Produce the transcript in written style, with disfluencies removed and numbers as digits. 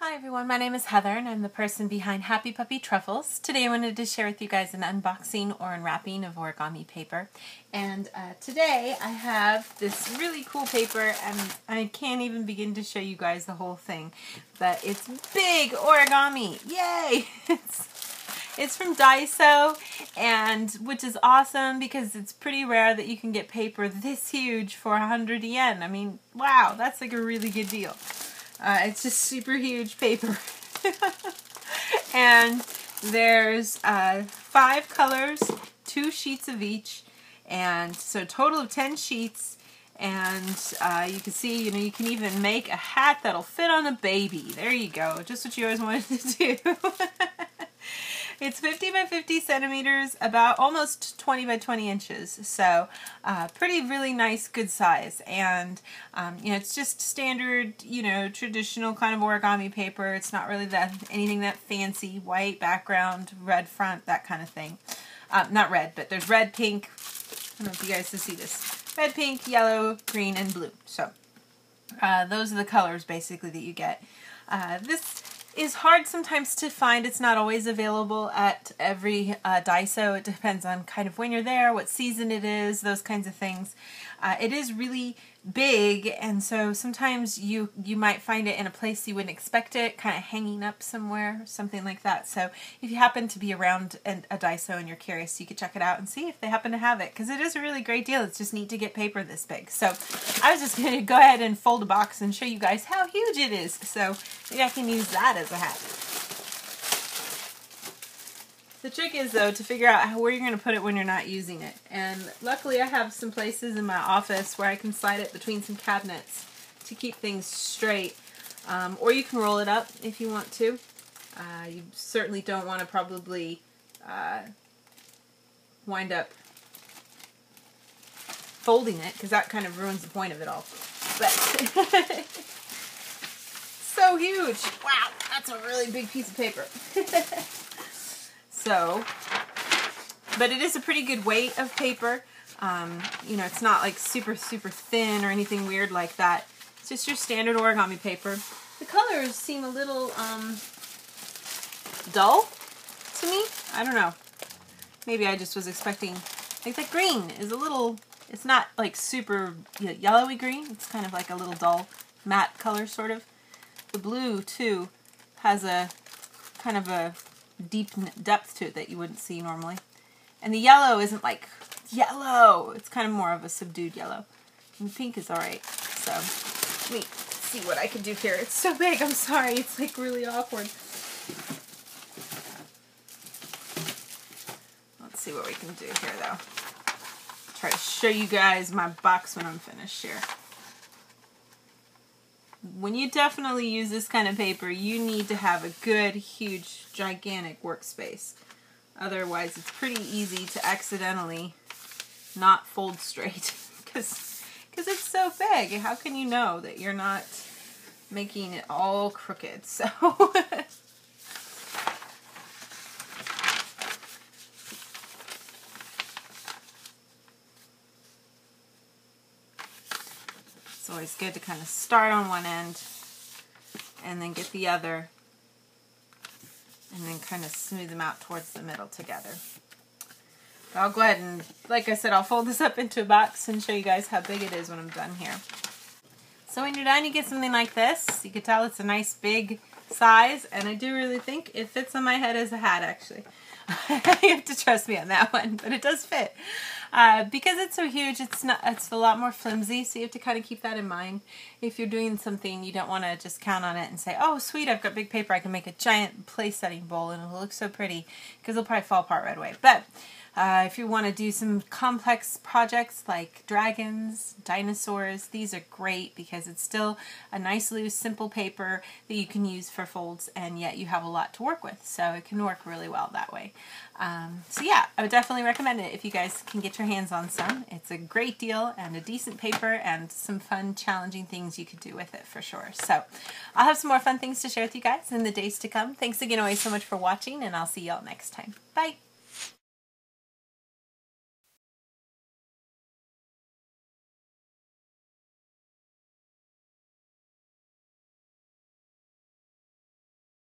Hi everyone, my name is Heather and I'm the person behind Happy Puppy Truffles. Today I wanted to share with you guys an unboxing or unwrapping of origami paper. And today I have this really cool paper and I can't even begin to show you guys the whole thing. But it's big origami! Yay! It's from DAISO, and which is awesome because it's pretty rare that you can get paper this huge for 100 yen. I mean, wow, that's like a really good deal. It's just super huge paper. And there's 5 colors, 2 sheets of each, and so a total of 10 sheets. And you can see, you can even make a hat that'll fit on a baby. There you go, just what you always wanted to do. It's 50 by 50 centimeters, about almost 20 by 20 inches. So really nice, good size. And it's just standard, traditional kind of origami paper. It's not really anything that fancy. White background, red front, that kind of thing. Not red, but there's red, pink. I don't know if you guys can see this. Red, pink, yellow, green, and blue. So those are the colors basically that you get. This is hard sometimes to find. It's not always available at every DAISO. It depends on kind of when you're there, what season it is, those kinds of things. It is really big, and so sometimes you might find it in a place you wouldn't expect it, kind of hanging up somewhere, something like that. So if you happen to be around a DAISO and you're curious, you could check it out and see if they happen to have it, because it is a really great deal. It's just neat to get paper this big. So I was just going to go ahead and fold a box and show you guys how huge it is. So maybe I can use that as a hat. The trick is, though, to figure out where you're going to put it when you're not using it. And luckily I have some places in my office where I can slide it between some cabinets to keep things straight. Or you can roll it up if you want to. You certainly don't want to probably wind up folding it, because that kind of ruins the point of it all. But so huge! Wow, that's a really big piece of paper. So, but it is a pretty good weight of paper. It's not like super thin or anything weird like that. It's just your standard origami paper. The colors seem a little dull to me. I don't know. Maybe I just was expecting, like, the green is a little, it's not like super yellowy green. It's kind of like a little dull matte color sort of. The blue too has a kind of a deep depth to it that you wouldn't see normally. And the yellow isn't like yellow. It's kind of more of a subdued yellow. And the pink is alright. So, let me see what I can do here. It's so big, I'm sorry. It's like really awkward. Let's see what we can do here, though. Try to show you guys my box when I'm finished here. When you definitely use this kind of paper, you need to have a good, huge, gigantic workspace. Otherwise, it's pretty easy to accidentally not fold straight because it's so big. How can you know that you're not making it all crooked? So it's always good to kind of start on one end and then get the other and then kind of smooth them out towards the middle together. But I'll go ahead and, like I said, I'll fold this up into a box and show you guys how big it is when I'm done here. So when you're done, you get something like this. You can tell it's a nice big size, and I do really think it fits on my head as a hat, actually. You have to trust me on that one, but it does fit. Because it's so huge, it's a lot more flimsy, so you have to kind of keep that in mind. If you're doing something, you don't want to just count on it and say, oh sweet, I've got big paper, I can make a giant place setting bowl and it'll look so pretty, because it'll probably fall apart right away. But if you want to do some complex projects like dragons, dinosaurs, these are great because it's still a nice loose simple paper that you can use for folds, and yet you have a lot to work with, so it can work really well that way. So yeah, I would definitely recommend it if you guys can get your hands on some. It's a great deal and a decent paper and some fun challenging things you could do with it for sure. So I'll have some more fun things to share with you guys in the days to come. Thanks again always so much for watching, and I'll see y'all next time. Bye!